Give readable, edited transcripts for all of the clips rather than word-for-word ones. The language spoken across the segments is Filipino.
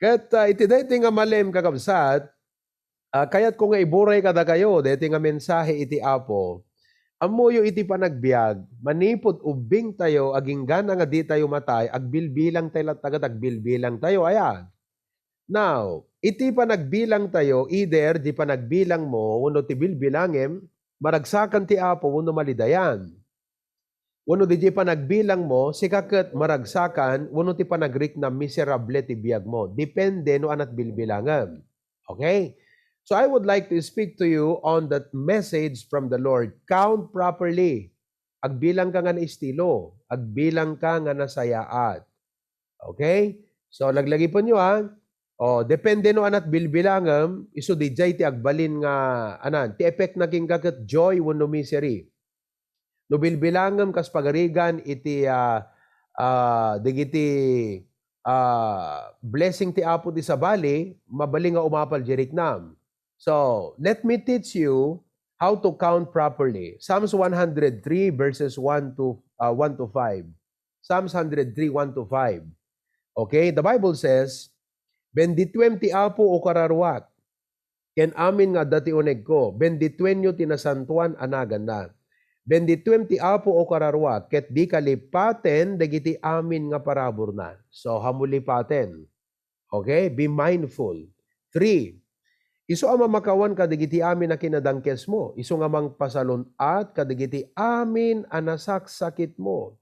Ket iti daytoy nga malem kakabsat, kayat ko nga iburay kada kayo, daytoy nga mensahe iti Apo. Ammuyo iti panagbiag, manipod ubing tayo, aging gana nga di tayo matay, agbilbilang tayo tagat agbilbilang tayo, ayan. Now, iti panagbilang tayo, either di panagbilang mo, uno ti bilbilangem, maragsakan ti Apo, uno malidayan. Uno di panagbilang mo, sikaket maragsakan, uno ti panagrik na miserable ti biag mo. Depende no anat bilbilangan. Okay? So I would like to speak to you on that message from the Lord. Count properly. Agbilang ka nga na estilo. Agbilang ka nga na sayaat. Okay? So laglagi po nyo ha. O, depende no anat bilbilangam, iso di jay ti agbalin nga, anan, ti effect na kagat joy wano misery. No bilbilangam kas pagarigan iti digiti blessing ti Apo ti sabali, mabaling nga umapal jeriknam. So, let me teach you how to count properly. Psalms 103 verses 1 to 5. Psalms 103, 1 to 5. Okay, the Bible says, bendituem ti Apo o kararwak, ken amin nga dati uneg ko, bendituenyo tinasantuan anagan na. Bendituem ti Apo o kararwa, ket di kalipaten dagiti amin nga parabor na. So, hamulipaten. Okay? Be mindful. 3. Isu ang mamakawan kadagiti amin na kinadangkes mo. Isu nga mang pasalon at kadagiti amin anasaksakit mo.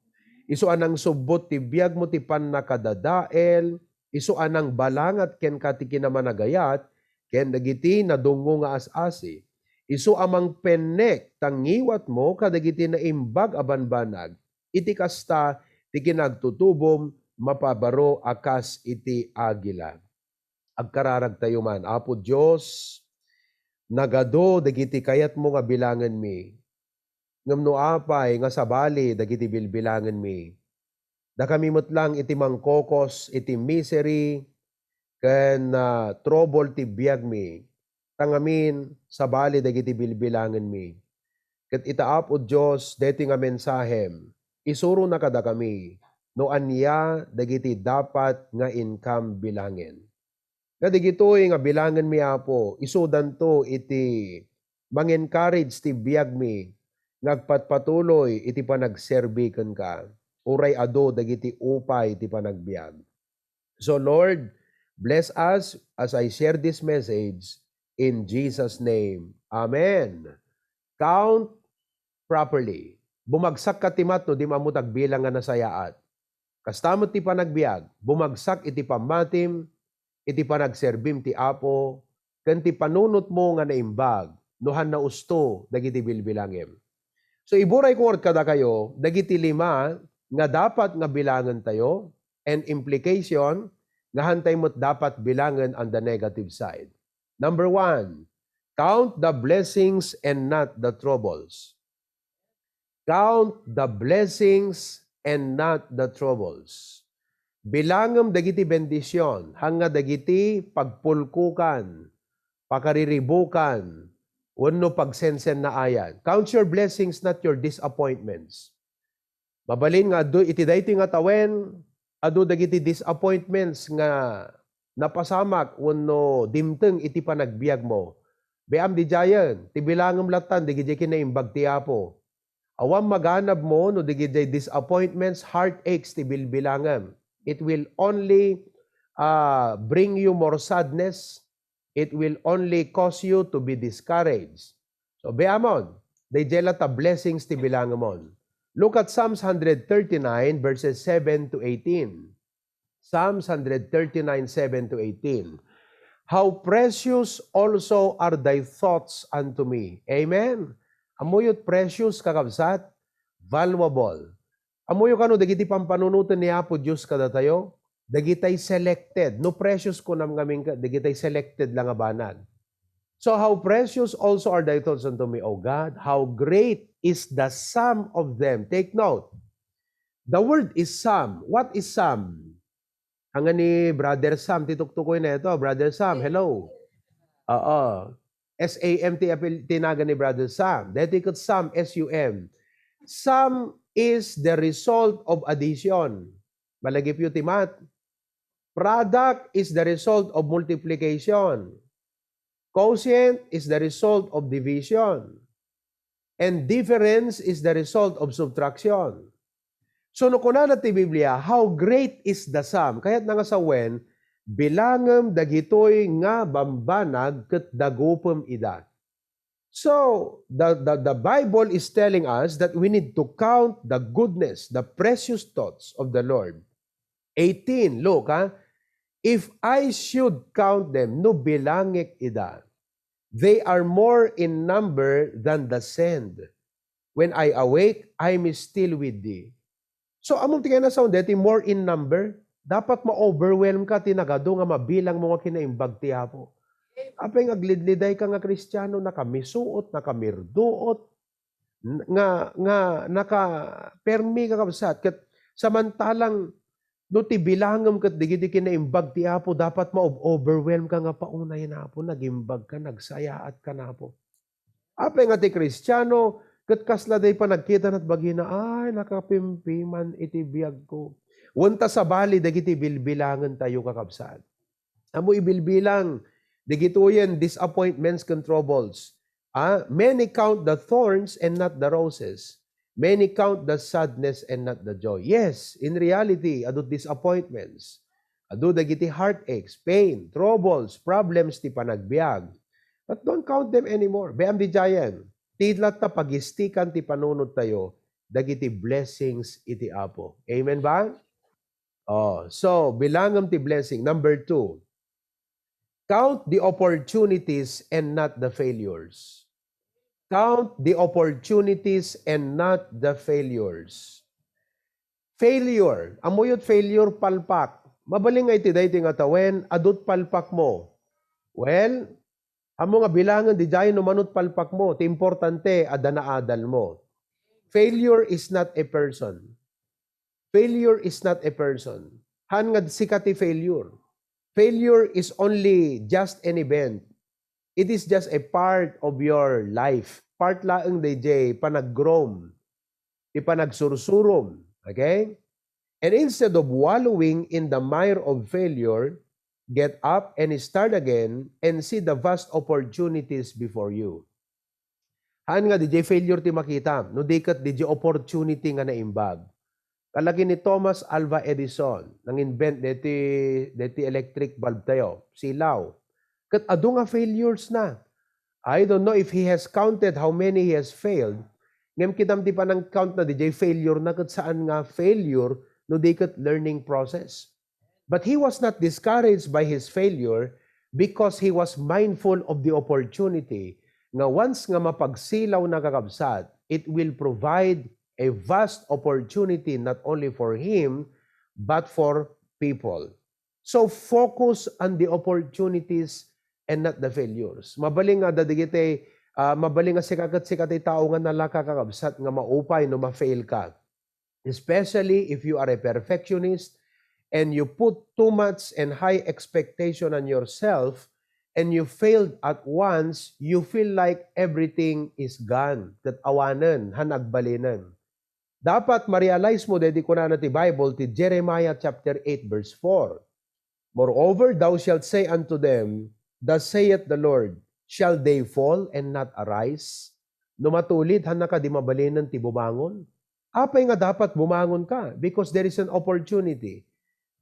Isu anang subot ti biag mo ti pan nakadadael. Isu anang balangat ken katiki naman nagayat. Ken dagiti nadungo nga asasi. Isu amang penek tangiwat mo kadagiti na imbag abanbanag. Iti kasta ti kinagtutubom mapabaro akas iti agila. Agkararag tayo man. Apo Diyos, nagado dagiti kayat mo nga bilangan mi. Ngamno apay nga sabali dagiti bilbilangan mi. Da kami lang iti mangkokos, iti misery, ken trouble ti biag mi. Tangamin sabali dagiti bilbilangan mi. Ket itaap o Dios deti nga mensahem. Isuro na kada kami no anya dagiti dapat nga income bilangin. Kadigitoy nga bilangan mi Apo, isudan to iti mang-encourage ti biag mi ngagpatpatuloy iti panagserbi ken ka. Uray ado dagiti upay iti panagbiag. So Lord, bless us as I share this message in Jesus' name. Amen. Count properly. Bumagsak ka timat no di mamutag bilang nga nasayaat. Kastamot ti panagbiag, bumagsak iti pamatim, iti panagserbim ti Apo, ken ti panunot mo nga naimbag, nohan na usto, dagiti bilbilangem. So iburay ko kada kayo, dagiti 5 nga dapat nga bilangan tayo, and implication, nga hantay mo't dapat bilangan on the negative side. Number 1, count the blessings and not the troubles. Count the blessings and not the troubles. Bilangam dagiti bendisyon, hanga dagiti pagpulkukan, pakariribukan, wenno pagsensen na ayan. Count your blessings, not your disappointments. Mabalin nga adu iti dayti nga tawen, adu dagiti disappointments nga napasamak wenno dimteng iti panagbiag mo. Beam di jayen, ti bilangam latan digiti kinaimbag ti Apo. Awam maganab mo no digiti disappointments, heartaches ti bilbilangam. It will only bring you more sadness. It will only cause you to be discouraged. So beamon, they jelata blessings ti bilangamon. Look at Psalms 139 verses 7 to 18. Psalms 139, 7 to 18. How precious also are thy thoughts unto me. Amen. Amuyot precious kakabsat, valuable. Amuyo kano dagiti pampanunutan ni Apo Dios kada tayo, dagitay selected. No precious ko nam ngamin dagitay selected lang abanag. So how precious also are thy thoughts unto me, O God. How great is the sum of them. Take note. The word is sum. What is sum? Ang ni Brother Sam, tituktukoy na ito. Brother Sam, hello. Oo. S-A-M-T tinaga ni Brother Sam. Detikot sum, S-U-M. Sum is the result of addition. Malagip yung timat. Product is the result of multiplication. Quotient is the result of division. And difference is the result of subtraction. So no kuna ti Biblia, how great is the sum? Kaya't nga sa wen, bilangem dagitoy nga bambanag ket dagupem ida. So the Bible is telling us that we need to count the goodness, the precious thoughts of the Lord. 18, look ha. If I should count them, no bilangik ida. They are more in number than the sand. When I awake, I am still with thee. So among tingay na sound deti more in number, dapat ma-overwhelm ka tinagado nga mabilang mga kinaimbag ti Apo. Apay nga glidliday ka nga Kristiyano nakamisuot, nakamirduot, nga naka permi ka kabsat ket samantalang no ti bilangem ket digiti kinaimbag ti Apo dapat ma-overwhelm ka nga paunay na Apo, nagimbag ka, nagsayaat ka na Apo. Apay nga ti Kristiyano ket kasla day pa nagkita nat bagina ay nakapimpiman iti biag ko. Wanta sa bali dagiti bilbilangan tayo kakabsat. Amo ibilbilang digituyen disappointments and troubles. Many count the thorns and not the roses. Many count the sadness and not the joy. Yes, in reality, adut disappointments. Adu dagiti heartaches, pain, troubles, problems ti panagbiag. But don't count them anymore. Beam di jayan. Titlat ta pagistikan ti panunod tayo, dagiti blessings iti Apo. Amen ba? So bilangam ti blessing. Number 2, count the opportunities and not the failures. Count the opportunities and not the failures. Failure. Amuyot failure palpak. Mabaling nga iti dayti nga tawen, adut palpak mo. Well, amo nga bilangan di jayon no manut palpak mo, ti importante adana-adal mo. Failure is not a person. Failure is not a person. Han nga sikati failure. Failure is only just an event. It is just a part of your life. Part laeng DJ panag-grom, ti panagsursurom. Okay? And instead of wallowing in the mire of failure, get up and start again and see the vast opportunities before you. Han nga DJ failure ti makita, no dikat DJ opportunity nga naimbag. Kalagi ni Thomas Alva Edison, nang invent deti electric bulb tayo, silaw. Kat adu nga failures na. I don't know if he has counted how many he has failed. Ngem kitam ti panang count na DJ failure na kat saan nga failure no dikat learning process. But he was not discouraged by his failure because he was mindful of the opportunity nga once nga mapagsilaw na kakabsat, it will provide a vast opportunity not only for him, but for people. So focus on the opportunities and not the failures. Mabaling nga dadigite, mabaling nga sikat tao nga nalakakakabsat nga maupay no ma-fail ka. Especially if you are a perfectionist, and you put too much and high expectation on yourself, and you failed at once, you feel like everything is gone. Tatawanan, hanagbalinan. Dapat ma-realize mo, dedi ko na ti Bible, ti Jeremiah chapter 8 verse 4. Moreover, thou shalt say unto them, thus saith the Lord, shall they fall and not arise? Numatulit, hanaka di mabalinan ti bumangon? Apay nga dapat bumangon ka because there is an opportunity.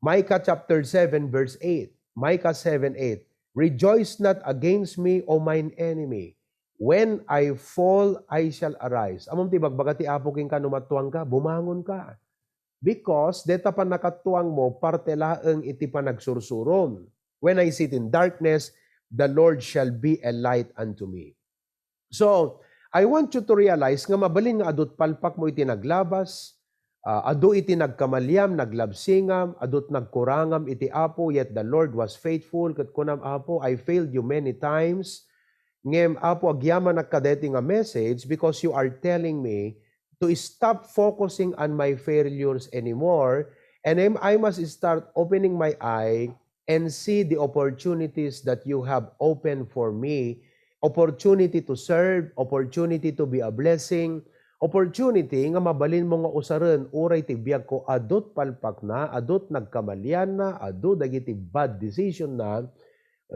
Micah chapter 7 verse 8. Micah 7:8. Rejoice not against me, O mine enemy. When I fall, I shall arise. Amom ti bagbagati apo king ka numatuang ka, bumangon ka. Because deta pa nakatuang mo, parte laeng iti panagsursurom. When I sit in darkness, the Lord shall be a light unto me. So, I want you to realize nga mabalin nga adut palpak mo iti naglabas, adu iti nagkamalyam, naglabsingam, adut nagkurangam iti Apo, yet the Lord was faithful. Kat kunam Apo, I failed you many times. Ngem Apo, agyaman nagkadeti nga message because you are telling me to stop focusing on my failures anymore, and I must start opening my eye and see the opportunities that you have opened for me, opportunity to serve, opportunity to be a blessing, opportunity nga mabalin mo nga usaran uray ti biag ko adot palpak na, adot nagkamalyan na, adot dagiti bad decision na.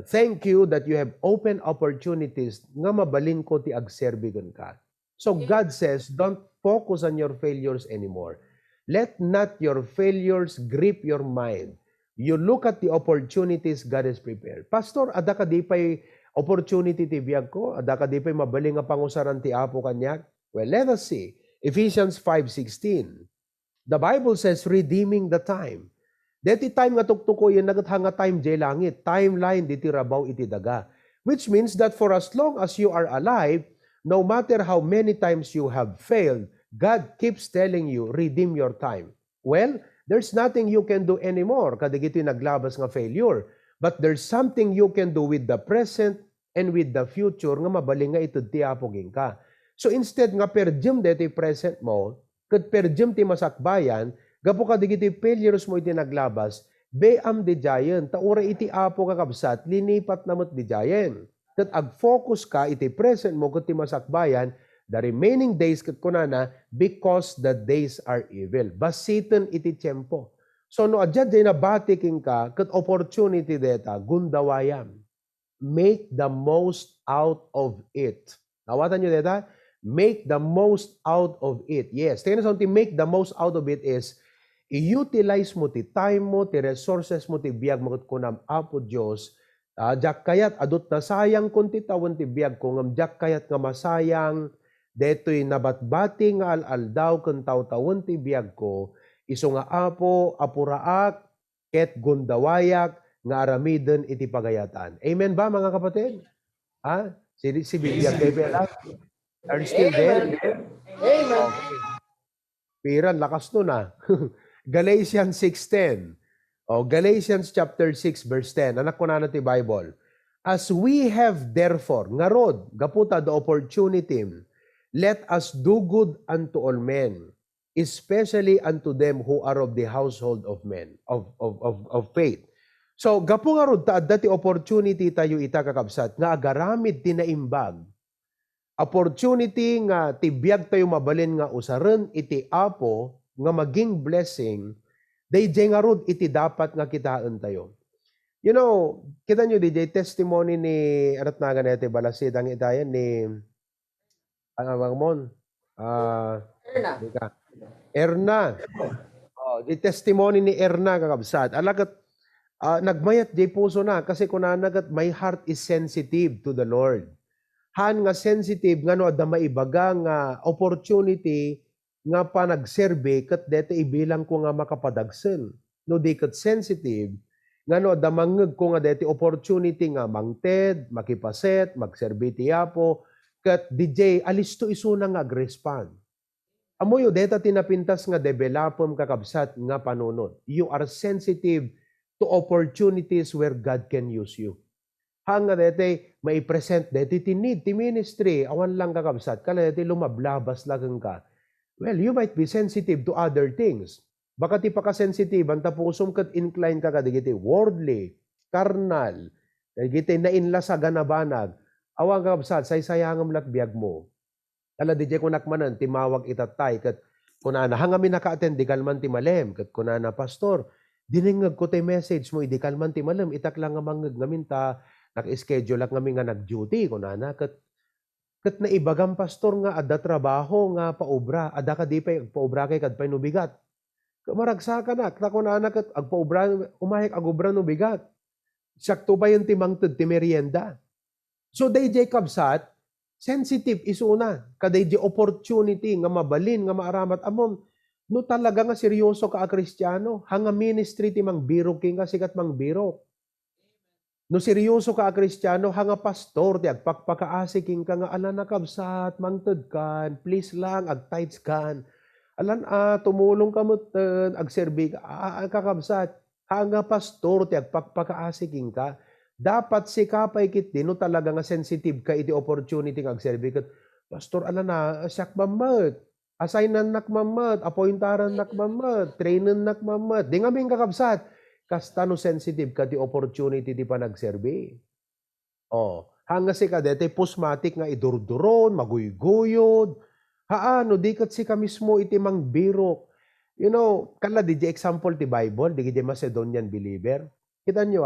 Thank you that you have open opportunities nga mabalin ko ti agserbigan ka. So God says, don't focus on your failures anymore. Let not your failures grip your mind. You look at the opportunities God has prepared. Pastor, ada ka di pa'y opportunity ti biag ko? Ada ka di pa'y mabaling nga pangusaran ti Apo kanyak? Well, let us see. Ephesians 5:16. The Bible says, redeeming the time. Deti time nga tuktuko yun, nagathanga time jay langit. Timeline diti rabaw iti daga. Which means that for as long as you are alive, no matter how many times you have failed, God keeps telling you, redeem your time. Well, there's nothing you can do anymore kadig ito'y naglabas nga failure. But there's something you can do with the present and with the future nga mabaling nga ito ti apoging ka. So instead nga perjum dito present mo, kat perjum ti masakbayan, gapo ka digiti failures mo iti naglabas, beam di jayen, taura iti apo kakabsat, linipat namot di jayen. Kat ag-focus ka iti present mo kat ti masakbayan, the remaining days kat kunana, because the days are evil. Basitan iti tiyempo. So no adjad di nabatiking ka, kat opportunity deta, gundawayam. Make the most out of it. Nawatan nyo deta? Make the most out of it. Yes, tingnan sa make the most out of it is i-utilize mo ti time mo, ti resources mo, ti biag mo kunam Apo Diyos. Jak kayat adot na sayang kun ti tawon ti biag ko ngam jak kayat nga masayang detoy nabatbati nga aldaw kun taw-tawon ti biag ko iso nga Apo apuraak ket gundawayak nga aramiden iti pagayatan. Amen ba mga kapatid? Ha? Si Bibiag Bebela? Are still there? Amen. Okay. Piran, lakas nun ah. Galatians 6:10. Galatians chapter 6 verse 10. Anak ko na ti Bible. As we have therefore, ngarod, gaputa the opportunity, let us do good unto all men, especially unto them who are of the household of men, of faith. So, gapu ngarod ta dati opportunity tayo ita kakabsat, nga agaramid tinaimbag, opportunity nga tibiyag tayo mabalin nga usaran iti Apo nga maging blessing, DJ nga rod iti dapat nga kitaan tayo. You know, kita nyo DJ, testimony ni arat na ganete balasid ang itayan ni Erna. Di testimony ni Erna kakabsat. Alagat nagmayat di puso na kasi kunanagat my heart is sensitive to the Lord. Han nga sensitive nga no adda maibaga nga opportunity nga pa nagserbe ket dete ibilang ko nga makapadagsen. No di ket sensitive nga no adda mangeg ko nga dete opportunity nga mangted, makipaset, magserbi ti Apo ket DJ alisto isuna nga agrespond. Amoyo deta tinapintas nga developom kakabsat nga panunod. You are sensitive to opportunities where God can use you. Hanga dete may present dete ti need ti ministry awan lang kakabsat kala dete lumablabas lagang ka. Well, you might be sensitive to other things. Baka ti paka-sensitive anta pusom ket incline ka kadigiti worldly, carnal, kadigiti nainla sa ganabanag. Awan kakabsat saysayangam latbiag mo. Kala DJ ko nakmanan timawag itatay ket kunana hangami naka-attend di kalman ti malem ket kunana pastor diningeg ko ti message mo idi kalman ti malem itak lang nga mangeg ngamin ta naka-schedule lang kami nga nag-duty kunana ket naibagam pastor nga adda trabaho nga paobra adda ka di pay paobra kay kadpay no bigat maragsakan na kunana ket agpaobra umahik agobra no bigat sakto ba yung timangted ti merienda so DJ kabsat sensitive isuna kaday di opportunity nga mabalin nga maaramat amom no talaga nga seryoso ka a Kristiyano hanga ministry ti mang biro king ka sikat mang biro. No seryoso ka a Kristiyano hanga pastor ti agpakpakaasiking ka nga alan nakabsat mangted kan please lang agtights kan alan tumulong ka moten agserbi ka kakabsat hanga pastor ti agpakpakaasiking ka dapat sikapay kit di no talaga nga sensitive ka iti opportunity nga agserbi ket pastor alan na siak mamet assignan nak mamet appointaran nak mamet trainen nak mamet di nga ming kakabsat kasta no sensitive ka ti opportunity ti panagserbi. Hanga si kadete pusmatik nga idurduron, maguyguyod, Haano di ket sika mismo iti mangbiro. You know, kala di example ti Bible, di Macedonian believer. Kita nyo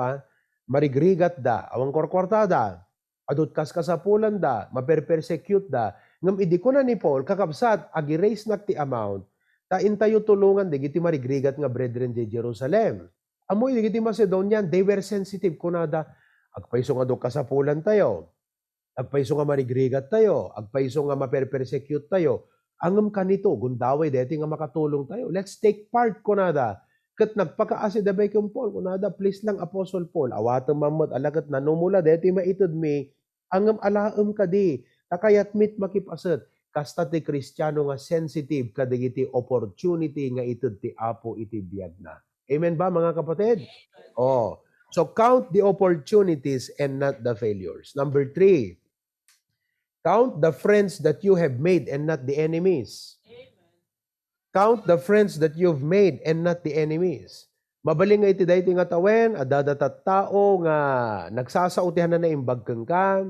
marigrigat da, awang korkortada, adot kas kasapulan da, maperpersecute da, ngam idi ko na ni Paul, kakabsat, agi-raise nak ti amount, ta intayo tulungan, di giti marigrigat nga brethren di Jerusalem. Amoy, di giti Macedonian, they were sensitive kunada, agpaiso nga do kasapulan tayo, agpaiso nga marigrigat tayo, agpaiso nga maperpersecute tayo, angam kanito, gundaway, deti nga makatulong tayo. Let's take part kunada. Kat nagpakaasi dabay kong Paul, kunada, please lang Apostle Paul, awatang mamot, alagat nanumula, deti maitod mi, angam alaam ka di, takayat mit makipasat, kasta ti Kristiyano nga sensitive, kadigiti opportunity nga itod ti Apo iti biyag na. Amen ba mga kapatid? Oh. So count the opportunities and not the failures. Number 3, count the friends that you have made and not the enemies. Count the friends that you've made and not the enemies. Mabaling nga iti dayti nga tawen, adadatat tao nga nagsasautihan na imbag kang ka,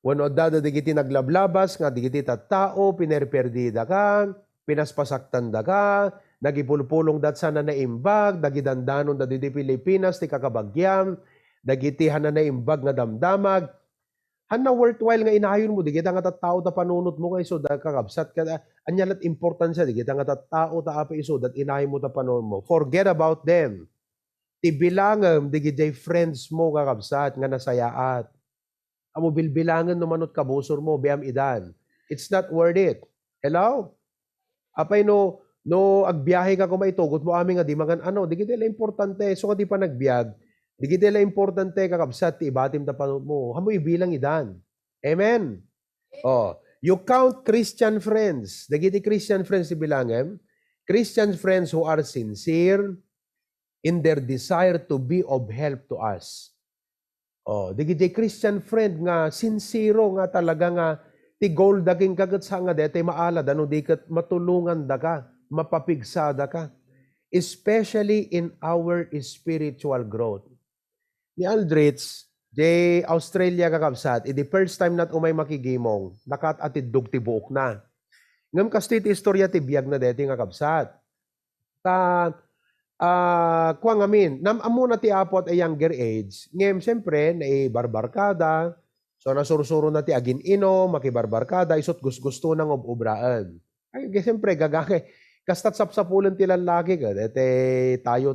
wano adada digiti naglablabas nga digiti tattao, pinerperdida ka, pinaspasaktan da ka, nagipulpulong dat sana na imbag, dagidandanon da di Pilipinas, ti kakabagyam, dagiti hana na imbag nga damdamag, hana worthwhile nga inayon mo, di kita nga tattao ta panunot mo kay so da kakabsat ka, anyalat importansya, di kita nga tattao ta apa iso, dat inayon mo ta panunot mo. Forget about them. Ti bilangam, di gijay friends mo kakabsat, nga nasayaat. Amo bilbilangan no manot kabusor mo, biyam idan. It's not worth it. Hello? Apay no agbiyahe ka kung maitugot mo amin nga di magan ano, di kita importante, so ka di pa nagbiag, di kita importante kakabsat, ti ibatim ta panunot mo, hamo ibilang idan. Amen? Oh, you count Christian friends. Dagiti Christian friends ti bilangem, Christian friends who are sincere in their desire to be of help to us. Oh, dagiti Christian friend nga sincero nga talaga nga ti goal daging kagat sa nga dete maala dano di ket matulungan da ka, mapapigsada ka. Especially in our spiritual growth. Ni Aldrich, di Australia kakabsat, the first time nat umay makigimong, nakatid dugti buok na. Ngam kasti ti istorya ti biyag na deti nga kabsat. Kuang amin, amo na ti apot a younger age, ngem siyempre, barbarkada, so nasursuro na ti agin ino, makibarbarkada, isot gusto nang obraan. Ay, siyempre, gagake, kastat sapsapulan ti lalaki ka, dete tayo.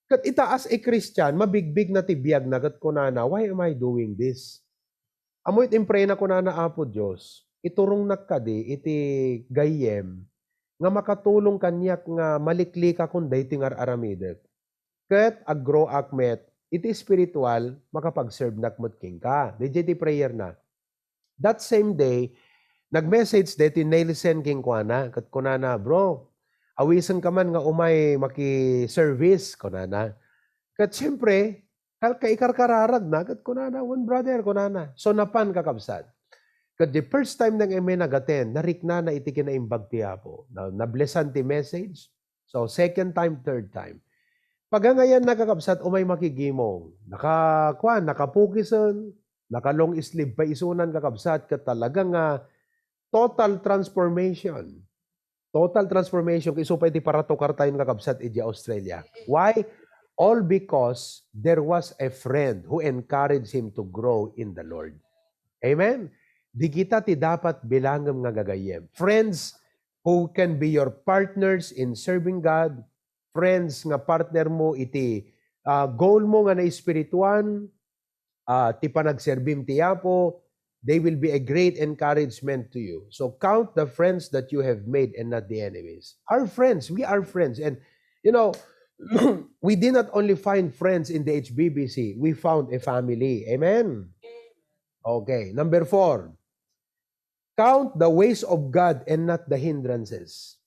Kat ita as a Christian, mabigbig na ti biyag na kat kunana, why am I doing this? Amoy impre na kunana apo Diyos, iturong nakadi, iti gayem, nga makatulong kanyak nga malikli ka kung dayti nga aramidet. Kat agro akmet, iti spiritual, makapag-serve nakmut king ka. Di prayer na. That same day, nag-message deti Nelson king kuana, kat kunana, bro, awisan ka man nga umay maki-service, kunana. Kat siyempre, ikarkararag na, kat kunana, one brother, kunana. So napan kakabsat. Kat the first time nang eme nagaten, narik na iti kinaimbag ti Apo. Nablessan ti message. So second time, third time. Pagangayan nakakabsat, umay makigimong. Nakapukisan, nakalong sleeve pa isunan kakabsat, kat talagang total transformation. Total transformation, iso pa iti paratukar tayo kakabsat iti Australia. Why? All because there was a friend who encouraged him to grow in the Lord. Amen? Di kita ti dapat bilangam nga gagayem. Friends who can be your partners in serving God. Friends nga partner mo iti goal mo nga na espirituan, ti panagserbim ti Apo, they will be a great encouragement to you. So count the friends that you have made and not the enemies. Our friends, we are friends. And you know, we did not only find friends in the HBBC, we found a family. Amen? Okay, number 4. Count the ways of God and not the hindrances.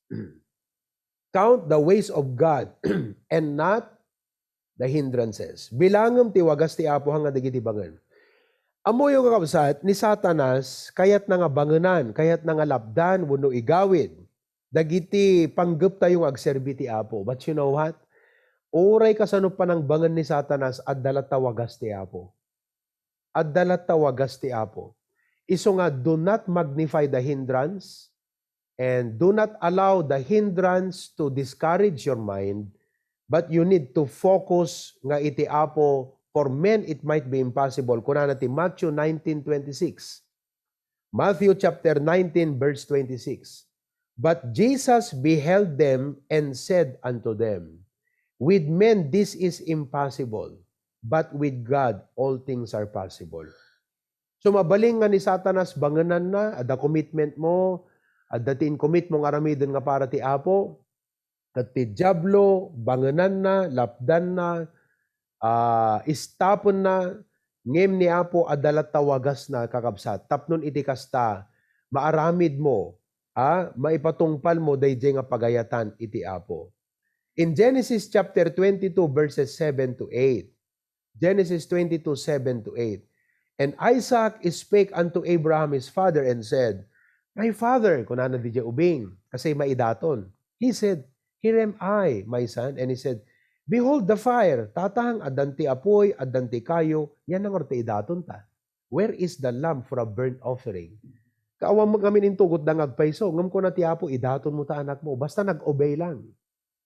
Count the ways of God and not the hindrances. Bilangam ti wagas ti Apo hanga digiti bangen. Amo yung kakabsat ni Satanas, kayat nga bangenan, kayat nga lapdan, wano igawid. Dagiti panggap tayong agserbi ti Apo. But you know what? Uray kasano pa ng bangen ni Satanas at dalat tawagas ti Apo. At dalat tawagas ti Apo. Iso nga, do not magnify the hindrance, And do not allow the hindrance to discourage your mind, but you need to focus nga iti Apo. For men, it might be impossible. Kuna natin Matthew 19:26. Matthew chapter 19, verse 26. But Jesus beheld them and said unto them, with men this is impossible, but with God all things are possible. So mabaling nga ni Satanas banganan na, ada commitment mo, ada tin commit mong aramidon nga para ti Apo, kat ti Diablo, banganan na, lapdan na, istapon na, ngem ni Apo adalat tawagas na kakabsat. Tapnon iti kasta, maaramid mo, maipatungpal mo dayjay nga pagayatan iti Apo. In Genesis chapter 22 verses 7 to 8. Genesis 22, 7 to 8. And Isaac spake unto Abraham his father and said, my father, kunana di ubing, kasi maidaton. He said, here am I, my son. And he said, behold the fire, tatang, adanti apoy, adanti kayo, yan ang orte idaton ta. Where is the lamb for a burnt offering? Kaawang mo kami nintugot na ngagpaiso, ngam ko na ti Apo, idaton mo ta anak mo, basta nag-obey lang.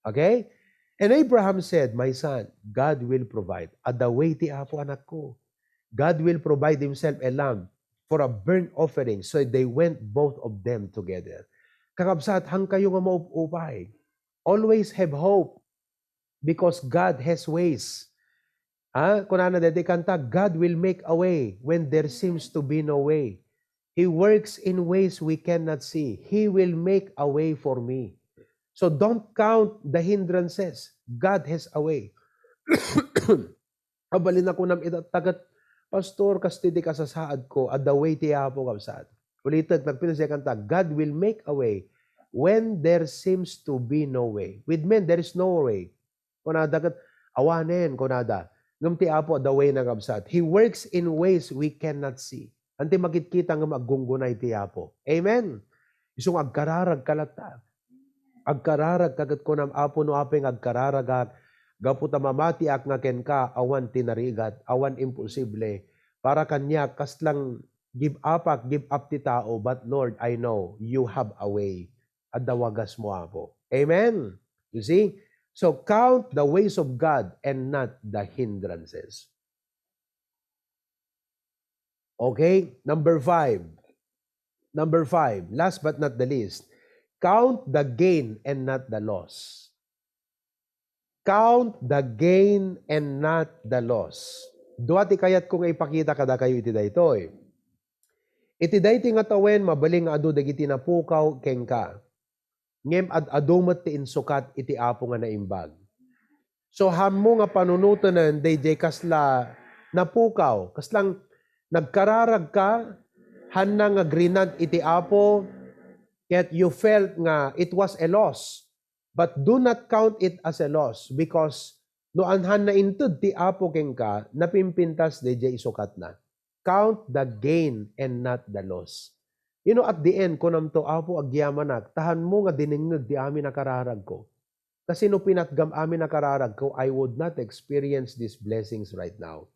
Okay? And Abraham said, my son, God will provide. Adaway ti Apo anak ko. God will provide himself a lamb for a burnt offering. So they went both of them together. Kakabsat, hang kayo nga maupay. Always have hope because God has ways. Kunana dede kanta, God will make a way when there seems to be no way. He works in ways we cannot see. He will make a way for me. So don't count the hindrances. God has a way. Abalin ako nam tagat, Pastor, kastidi ka sa saad ko, at the way ti Apo kabsat. Ulitin, nagpinasya kanta, God will make a way when there seems to be no way. With men, there is no way. Kunada kat, awanen, kunada. Ngam ti Apo, the way na kabsat. He works in ways we cannot see. Anti makikita nga maggungunay ti Apo. Amen? Isong agkararag kalata. Agkararag kagat ko nam Apo no apeng agkararagak. Gaputa mamati ak nga ken ka, awan tinarigat, awan imposible. Para kanya, kaslang give up ti tao, but Lord, I know you have a way. At dawagas mo Apo. Amen? You see? So count the ways of God and not the hindrances. Okay? Number 5. Number 5, last but not the least. Count the gain and not the loss. Count the gain and not the loss. Duati kayat kung ipakita kada kayo iti daytoy. Iti dayti nga tawen mabaling adu dagiti napukaw kengka. Ngem adumat ti insukat iti Apo nga naimbag. So hammo nga panunutanen dayjay kasla napukaw, kaslang nagkararag ka hanna nga grinant iti Apo yet you felt nga it was a loss. But do not count it as a loss because no anhan na intud ti Apo kengka napimpintas DJ isukat na. Count the gain and not the loss. You know, at the end, kunam to Apo agyamanak, tahan mo nga diningeg di amin nakararag ko. Kasi no pinatgam amin nakararag ko, I would not experience these blessings right now.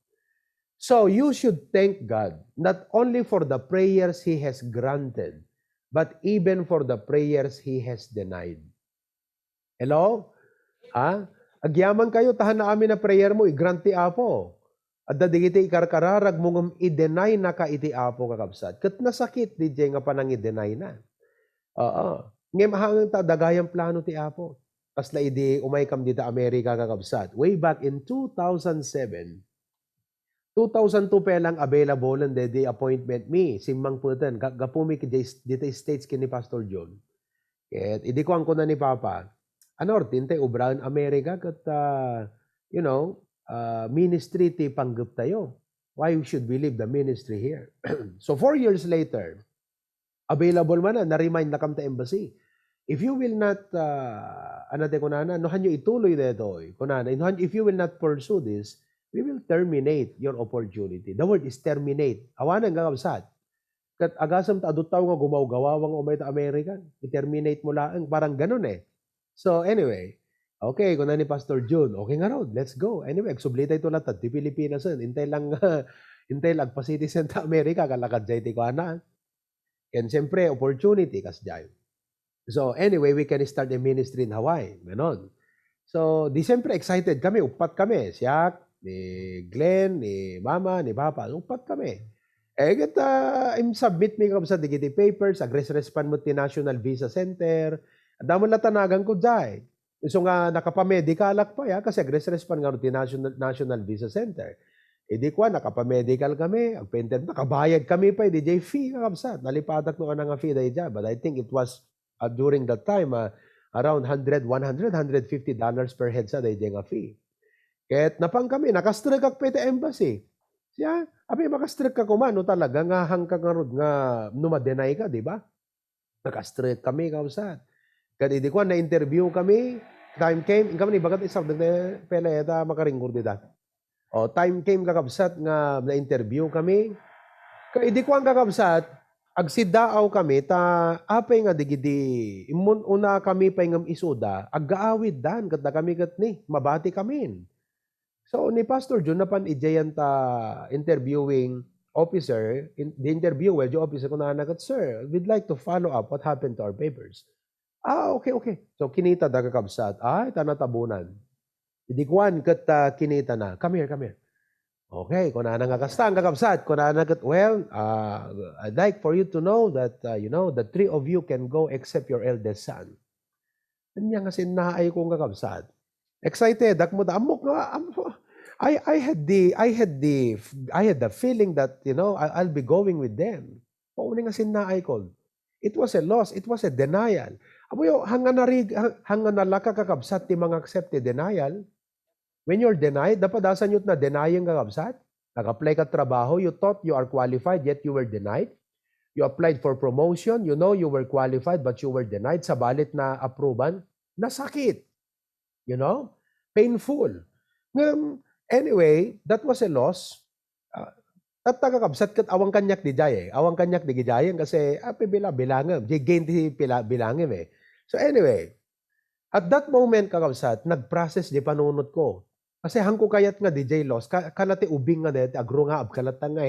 So you should thank God not only for the prayers He has granted, but even for the prayers He has denied. Hello? Agyaman kayo, tahan na amin na prayer mo, i-grant ti Apo. At dadigiti ikarkararag mong i-deny na ka iti Apo kakabsat. Kat nasakit, DJ nga panang i-deny na. Oo. Ngayon mahangang ta, dagayang plano ti Apo. Kasla idi umaykam dita Amerika kakabsat. Way back in 2007, 2002 pelang available and the appointment me, simmang putan, gapumi dita States kini Pastor John. Ket idi ko ang kuna ni Papa, tinte ubran Amerika kat ministry ti panggup tayo. Why should we leave the ministry here? So 4 years later, available man na remind na kam ta embassy. If you will not nohan yo ituloy dito, if you will not pursue this, we will terminate your opportunity. The word is terminate. Awanan nga kabsat. Kat agasam ta adutaw nga gumaw-gawawang umay ta American. I-terminate mo lang, parang ganun eh. So anyway, okay, kung ni Pastor June, okay nga road, let's go. Anyway, agsublita ito lahat, di Pilipinas yun. Hintay lang pa-citizen ta Amerika, kalakad jay ti ko anak. And siyempre, opportunity, kas jay. So anyway, we can start a ministry in Hawaii. Ganon. So, di siyempre excited kami, upat kami. Siya, ni Glenn, ni Mama, ni Papa, upat kami. Submit mi sa digiti papers, agres-respond mo ti National Visa Center. Damo na tanagan ko dyan. So nga nakapamedical pa ya, kasi agres-respond nga ti National Visa Center. Di ko nakapamedical kami, ang printed, nakabayad kami pa, DJ fee kakabsat. Nalipatak no nga fee dahil dyan. But I think it was during that time, around $100, $150 per head sa dahil nga fee. Kahit napang kami, nakastrike kak pete embassy. Siya, abi makastrike ka kuman, no talaga, nga hangkang nga numadenay ka, di ba? Nakastrike kami, kausat. Kahit hindi ko, na-interview kami, time came, kami ni bagat isang, pala yata makaringgur dita. O, time came kakabsat nga na-interview kami. Kahit hindi ko ang kakabsat, agsidaaw kami, apay nga digidi, imun una kami pa ngam isuda, aggaawid dan, kata kami ni, mabati kami. So, ni Pastor Jun, napan ijayan interviewing officer, the interviewer, the officer ko na nagat, sir, we'd like to follow up what happened to our papers. Okay. So, kinita da kakabsat, tanatabunan. Hindi kuwan kat kinita na, come here. Okay, kung na nga kakabsat, kung na well, I'd like for you to know that, the three of you can go except your eldest son. Kanya nga sinaay kong kakabsat. Excited, akmo da, I had the feeling that, I'll be going with them. Pauni nga sinaay ko. It was a loss, it was a denial. Amoy, hanga nalaka kakabsat ti mga accepted denial. When you're denied, dapat dasan yun na denying kakabsat. Nag-apply ka trabaho, you thought you are qualified, yet you were denied. You applied for promotion, you know you were qualified, but you were denied. Sa balit na approval, nasakit. Painful. Anyway, that was a loss. Tatagakabsat kat awang kanyak di jay. Awang kanyak di gijayan kasi bilangam. Di gain di bilangam eh. So anyway, at that moment kakabsat, nag-process di panunod ko. Kasi hangko kayat nga DJ loss, kalate ubing nga dito, agro nga, abkalata nga,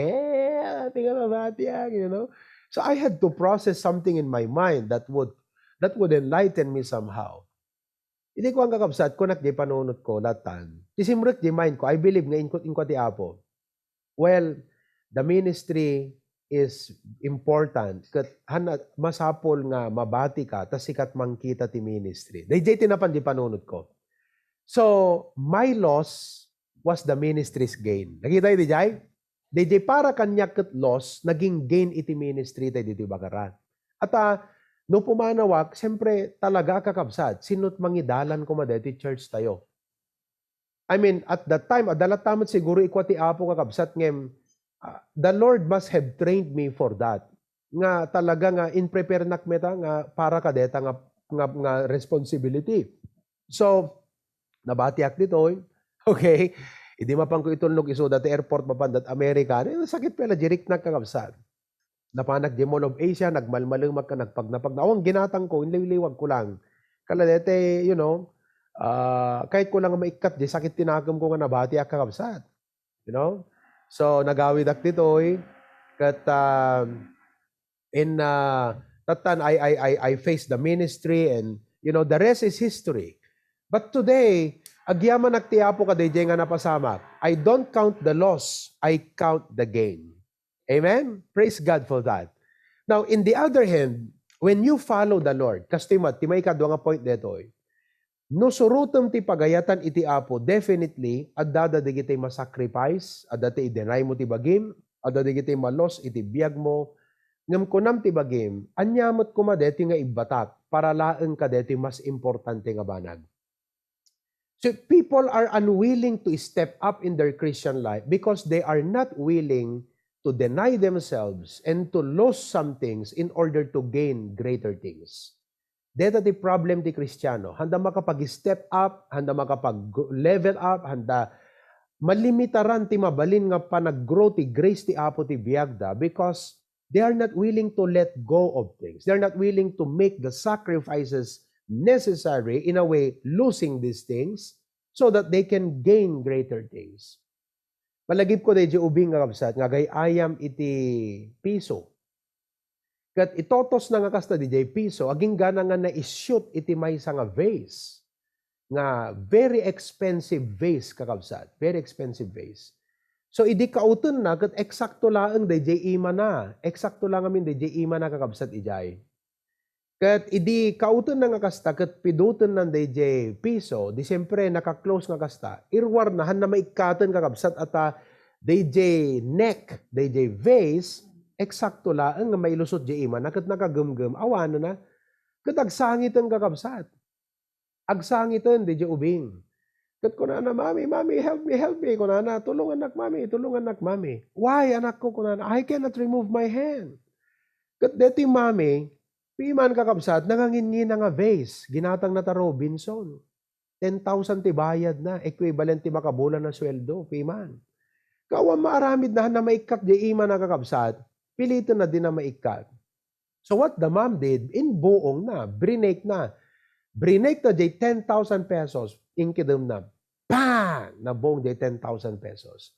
tingnan na natin, So I had to process something in my mind that would enlighten me somehow. Hindi ko ang kakabsat, kunak di panunod ko, latan. Tisimrek di mind ko, I believe nga inkot ti Apo. Well, the ministry is important. Masapol nga mabati ka, tas sikat mangkita ti ministry. DJ tinapan di panunod ko. So, my loss was the ministry's gain. Nakita yun, DJ? DJ, para kanyak kat loss, naging gain iti ministry tayo dito bagaran. At no pumanawak, siyempre talaga kakabsat, sinut mangidalan ko madeti church tayo. I mean, at that time, adalatamot siguro ikwati Apo kakabsat ngem, the Lord must have trained me for that. Nga talaga nga, in prepare nakmeta nga para kadeta nga responsibility. So, nabatiak dito, okay? Hindi mapang ko itulnog iso dati airport mapandat Amerika. Sakit pala, jirik na kakabsat. Napanak di Mall of Asia, nagmalmalang nagpagnapag. Awang ginatang ko, iniliwag ko lang. Kaladete, kahit ko lang maikat, di sakit tinagam ko nga nabatiak kakabsat. So, nagawid ak dito, kat I faced the ministry and, the rest is history. But today, agyaman nagtiapo ka DJ nga napasamak. I don't count the loss, I count the gain. Amen? Praise God for that. Now, in the other hand, when you follow the Lord, kastimat, timay ka doon nga point dito, no surutom ti pagayatan iti Apo, definitely, adda digiti masacrifice, adda ti i-deny mo ti bagim, adda digiti malos iti biyag mo, ngam kunam ti bagim, anyamot kumadeti nga ibatak, para laeng kadeti mas importante nga banag. So people are unwilling to step up in their Christian life because they are not willing to deny themselves and to lose some things in order to gain greater things. Dito the problem ti Kristiyano. Handa makapag-step up, handa makapag-level up, handa malimitaran ti mabalin nga panag-grow ti grace ti Apo ti biagda because they are not willing to let go of things. They are not willing to make the sacrifices necessary, in a way, losing these things so that they can gain greater things. Malagip ko dahil ubing nga kapsat, nga gay ayam iti piso. Kat itotos na nga kasta DJ piso, aging gana nga na-shoot iti maysa nga vase. Nga very expensive vase kakabsat. Very expensive vase. So idi kauton na kat eksakto lang DJ ima na. Eksakto lang amin DJ ima na kakabsat ijay. Kat idi kauton na nga kasta kat piduton ng DJ piso, di siyempre naka-close nga kasta. Irwar na han na maikatan kakabsat ata DJ neck, DJ vase, eksakto lang nga may lusot di ima na kat nakagumgum, awan na. Kat agsangitan kakabsat. Agsangitan DJ ubing. Kat kunana, mami, help me. Kunana, tulungan nak, mami. Why, anak ko, kunana? I cannot remove my hand. Kat deti, mami, piman kakabsat, nangangin nga vase, ginatang na ta Robinson. 10,000 ti bayad na, equivalent ti makabulan na sweldo, piman. Kawan maaramid na maikat di ima na kakabsat, pilito na din na maikat. So what the mom did, in buong na, brinake na di 10,000 pesos, inkidum na, bang! Na buong di 10,000 pesos.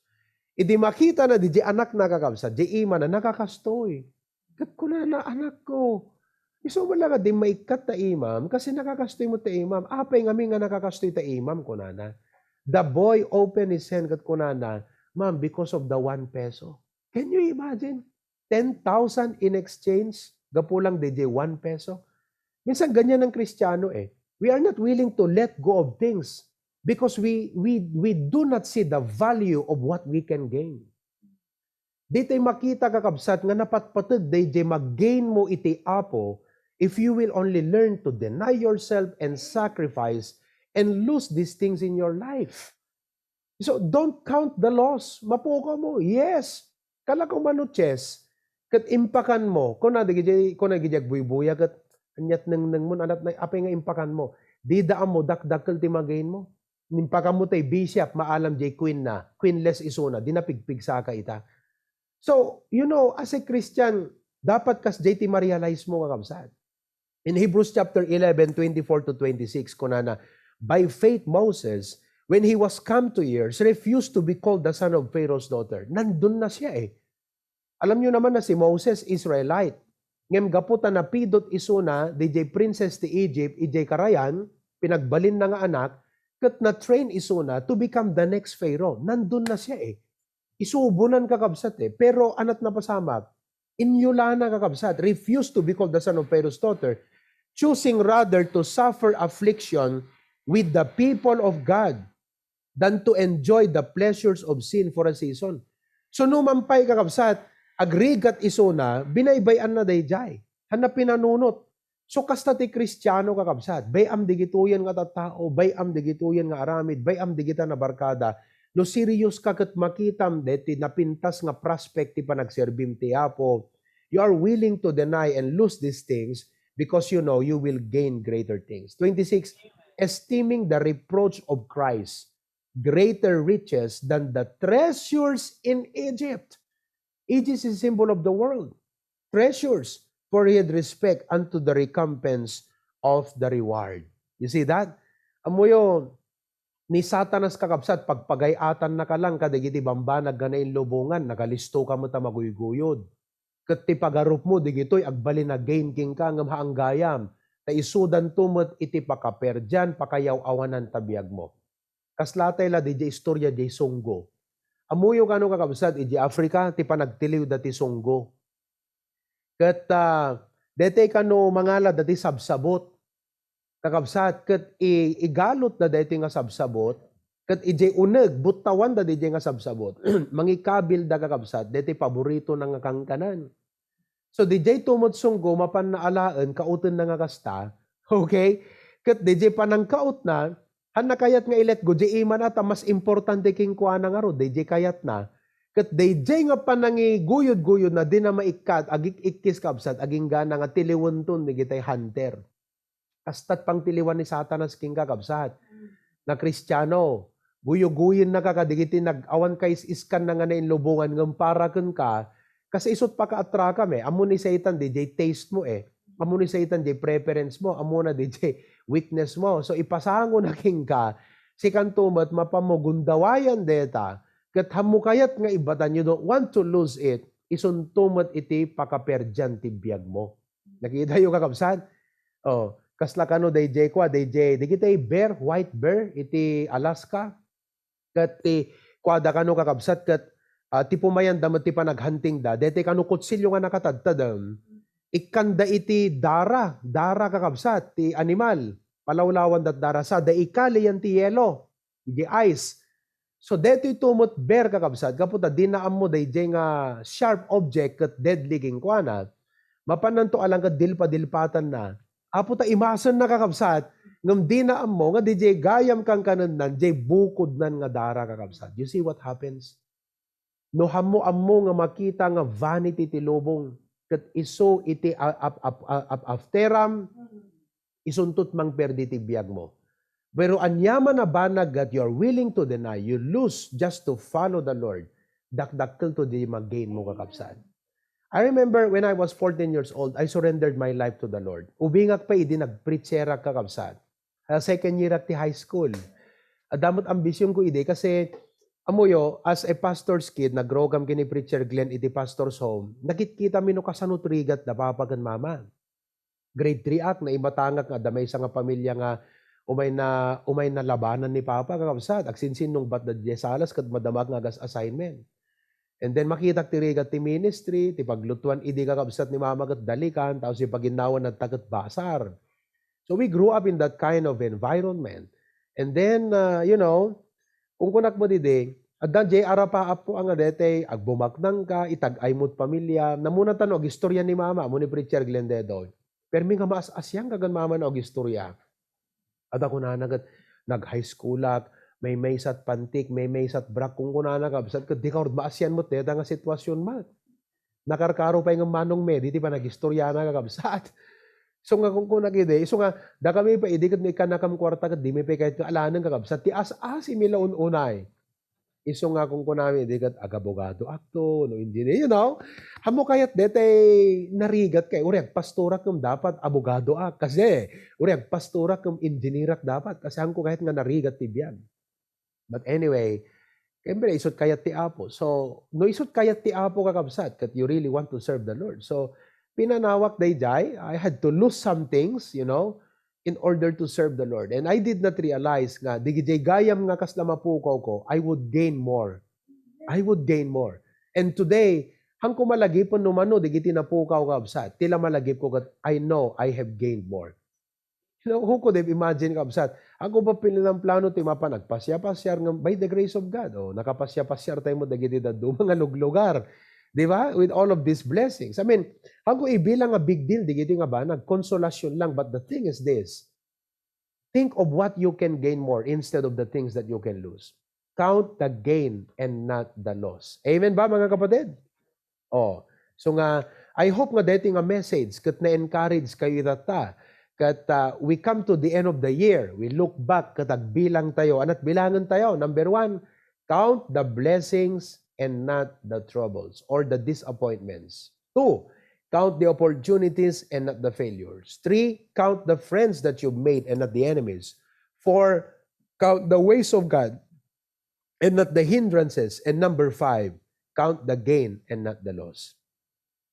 Idi makita na di anak na kakabsat, di ima na nakakastoy. Kat ko na anak ko. Iso mo lang di maikat ta imam, kasi nakakastoy mo ta imam. Apay nga nakakastoy ta imam ko na. The boy opened his hand kat ko na, ma'am, because of the 1 peso. Can you imagine? 10,000 in exchange, gapulang di 1 peso. Minsan ganyan ng Kristiyano eh. We are not willing to let go of things because we do not see the value of what we can gain. Di tayo makita kakabsat nga napatpatag day mag-gain mo iti apo if you will only learn to deny yourself and sacrifice and lose these things in your life. So don't count the loss. Mapuka mo. Yes. Kala ko manuches. Kat impakan mo. Kung na gijag buy-buya kat anyat nang mo, anak na apay nga impakan mo. Di daan mo, dakdakkel ti magain mo. Nimpakan mo tay bishop, maalam jay queen na. Queenless isuna, di napigpig saka ita. So, you know, as a Christian, dapat kas jay ti ma-realize mo kakabsat. In Hebrews chapter 11, 24 to 26, kunana, by faith Moses, when he was come to years, refused to be called the son of Pharaoh's daughter. Nandun na siya eh. Alam nyo naman na si Moses, Israelite. Ngem gaputan na pidot isuna, DJ princess ti Egypt, ijay karayan, pinagbalin na nga anak, kat na train isuna to become the next Pharaoh. Nandun na siya eh. Isubunan kakabsat eh. Pero anat na pasamak, inyula na kakabsat, refused to be called the son of Pharaoh's daughter, choosing rather to suffer affliction with the people of God than to enjoy the pleasures of sin for a season. So numampay kakabsat, agrigat isuna, binaybayan na dayjay. Hanap pinanunot. So kasta ti Kristiyano kakabsat, bayam digituyan nga tattao, bayam digituyan nga aramid, bayam digita na barkada, no serious ka kat makitam deti napintas nga prospect ti panagserbim ti Apo, you are willing to deny and lose these things because you know you will gain greater things. 26, esteeming the reproach of Christ greater riches than the treasures in Egypt. Egypt is a symbol of the world. Treasures, for he had respect unto the recompense of the reward. You see that? Amuyo, ni Satanas kakabsat, pagpagayatan na ka lang, kadigiti bamba, nagganain lubungan, nakalisto ka mo ta maguyuguyod. Kat ti pagarup mo, digito'y agbalin na gain king ka, ngam haanggayam, ta isudan tumot iti pakaper dyan, pakayaw awanan tabiyag mo. Kaslatay la, di istorya di sunggo. Amuyo kano kakabsat, iji Africa, ti panagtiliw dati sunggo. Kat dete kano mangala dati sabsabot. Kakabsat, kat igalot na dati nga sabsabot, kat iji uneg, butawan da dati nga sabsabot. Mangikabil da kakabsat, dati paborito na nga kangkanan. So DJ tumot sunggo, mapan na alaan, kautin na nga kasta. Okay? Kat DJ panangkaut na, han nakayat nga ilet go, di iman ata, mas importante king kuha na nga ro, di kayat na. Kat di nga panangi guyod-guyod na di na maikat, agik ikkis kabsat, aging gana nga tiliwunton, di kitay hunter. Kastat pang tiliwan ni Satanas king kakabsat. Na Kristiyano, guyog-guyin na kakadigiti, nag-awan kay iskan na nga na inlubungan, ng para kun ka, kasi isot pa ka-atra kami, amo ni Satan, di taste mo eh. Amo ni Satan, di preference mo, amo na di weakness mo. So ipasango na king ka, si kantumat mapamugundawayan deta, kat hamukayat nga ibatan, you don't want to lose it, isuntumot iti pakaperjan ti biyag mo. Nakita yung kakabsat? Oh, kasla kano dayjay kwa dayjay digitay bear, white bear iti Alaska ket ti kwada kano kakabsat ket ti pumayan damet ti panaghunting da dete kano kutsilyo nga nakatadtadem ikanda iti dara kakabsat ti animal palawlawan dat dara sa daikali yan ti yelo iti ice. So deto itumot bear kakabsat kaputa dinaam mo dayjay nga sharp object ket deadly king kuana mapananto alang ket dilpa-dilpatan na apo ta imasen na kakabsat ngem dinaam mo nga DJ gayam kang kanendan jay bukod nan nga dara kakabsat. You see what happens? No hammo ammo nga makita nga vanity ti lubong ket iso iti afteram isuntot mang perdi ti biag mo. Pero anyaman na banag that you're willing to deny, you lose just to follow the Lord. Dakdakkel to di mag-gain mo kakabsat. I remember when I was 14 years old, I surrendered my life to the Lord. Ubingak pa idi nagpreachera kakabsat. Second year at the high school. Damot ambisyon ko idi kasi amoyo, as a pastor's kid, nagrogam kini Preacher Glenn iti pastor's home, nakikita mi no kasanot rigat na papagan mama. Grade 3 ak na imatangak nga damay sa nga pamilya nga umay na labanan ni papa kakabsat agsinsin nung bat da salas kat madamag nga gas assignment. And then makita ti rigat ti ministry, ti paglutuan idi kakabsat ni mama kat dalikan, tapos yung paginawan at tagat basar. So we grew up in that kind of environment. And then, kung kunak mo didi, adda jay arapaap po ang adete, agbumaknang ka, itag-ay mo't pamilya, namuna tanog, istorya ni mama, mo ni Preacher Glendedo. Pero may nga maas-asyang kagan mama na og istorya. At ako na nag-high school at may maysat pantik, may maysat brak kung kunana kabsat ket di ka maasyan mo teta nga sitwasyon mat. Nakarkaro pa yung manong med, di pa nagistorya na kakabsat. So nga kung kunagide, so nga da kami pa idi ket ni kanakam kwarta ket di mi pa kahit alanan kakabsat ti as-as imila unay. Iso nga kung kunami di ket agabogado akto no engineer, hamo kayat dete narigat kay ureg pastora kem dapat abogado ak kasi ureg pastora kem engineer ak dapat kasi hangko kahit nga narigat ti biag. But anyway, kembere isot kayat ti Apo. So no isot kayat ti Apo kakabsat ket you really want to serve the Lord. So pinanawak dayjay, I had to lose some things, in order to serve the Lord. And I did not realize nga, digijay gayam nga kas na mapukaw ko, I would gain more. I would gain more. And today, hang ko malagip po numano, digiti napukaw ka absat, tila malagip ko kat, I know I have gained more. Who could have imagined ka absat? Ako pa pinilang plano, timapa, nagpasya-pasyar nga, by the grace of God, nakapasya-pasyar tayo mo, digiti dadu, mga luglugar. Di ba? With all of these blessings. I mean, ako ibilang a big deal, digiti nga ba, nagkonsolasyon lang. But the thing is this, think of what you can gain more instead of the things that you can lose. Count the gain and not the loss. Amen ba mga kapatid? Oh, so nga, I hope nga dating a message kat na-encourage kayo data. Kat we come to the end of the year, we look back katag bilang tayo, anat bilangan tayo. Number 1, count the blessings and not the troubles or the disappointments. 2, count the opportunities and not the failures. 3, count the friends that you've made and not the enemies. 4, count the ways of God and not the hindrances. And number 5, count the gain and not the loss.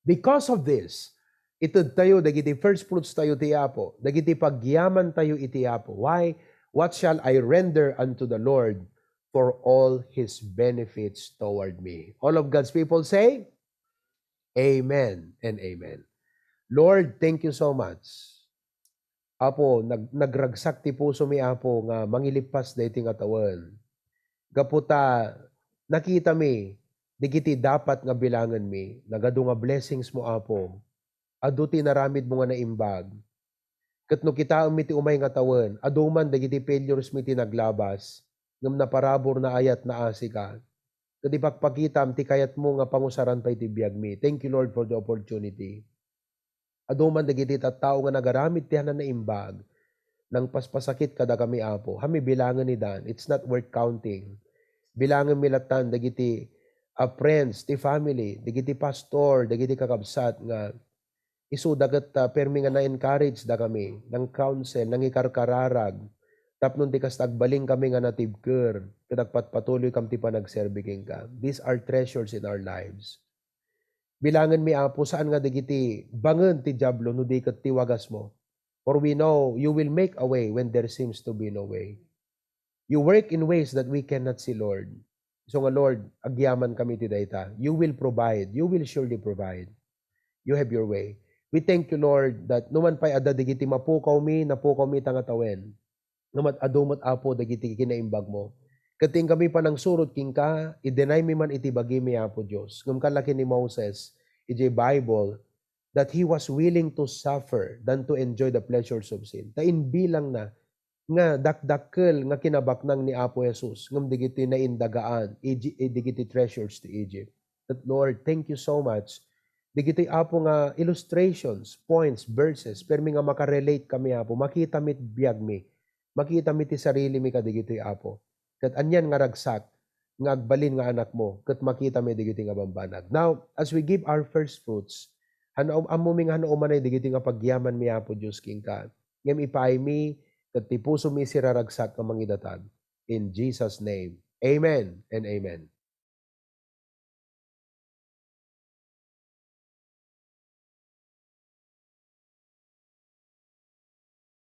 Because of this, ito tayo, dagiti first fruits tayo ti Apo, dagiti pagyaman tayo iti Apo. Why? What shall I render unto the Lord for all His benefits toward me? All of God's people say, Amen and Amen. Lord, thank you so much. Apo, nagragsak ti puso mi Apo nga mangilipas dahiting atawan. Gaputa, nakita mi, digiti dapat nga bilangan mi, nagado nga blessings mo Apo. Adu ti naramid mo nga naimbag. Ket no kita mi ti umay nga tawen, adu man dagiti failures mi ti naglabas, ngem naparabor na ayat na asika. Ket ipagpakitam ti kayat mo nga pangusaran pay ti biag mi. Thank you Lord for the opportunity. Adu man dagiti tattao nga nagaramid ti hanan naimbag, nang paspasakit kada kami Apo. Hami bilangan ni Dan, it's not worth counting. Bilangan mi latan dagiti friends, ti family, dagiti pastor, dagiti kakabsat nga isu dagat permi nga na-encourage da kami, ng counsel, ng ikarkararag, tapnon ti kas tagbaling kami nga natibker, kadagpat patuloy kam ti panagserbiking ka. These are treasures in our lives. Bilangan mi Apo saan nga digiti bangen ti diablo no di ket ti wagas mo. For we know you will make a way when there seems to be no way. You work in ways that we cannot see, Lord. So nga Lord, agyaman kami ti dayta. You will provide. You will surely provide. You have your way. We thank you, Lord, that numan pa'y ada digiti napukaw mi tangatawen. Numat adumat Apo dagiti kinaimbag mo. Kating kami pa ng surot king ka, i-deny mi man iti bagi mi Apo Diyos. Ngam kalaki ni Moses, iti Bible, that he was willing to suffer than to enjoy the pleasures of sin. Tain bilang na, nga dakdakkel nga kinabaknang ni Apo Jesus, ngam digiti naindagaan, digiti treasures to Egypt. That Lord, thank you so much. Digiti Apo nga illustrations, points, verses, permi nga makarelate kami Apo, makita mit biyag mi, makita mi ti sarili mi kadigiti Apo. Kat anyan nga ragsak, nga agbalin nga anak mo, kat makita mi digiti nga bambanag. Now, as we give our first fruits, amuming hano umanay digiti nga pagyaman mi Apo Diyos king ka. Ngem ipaay mi, kat ti puso mi siraragsak nga mangidatag. In Jesus' name, amen and amen.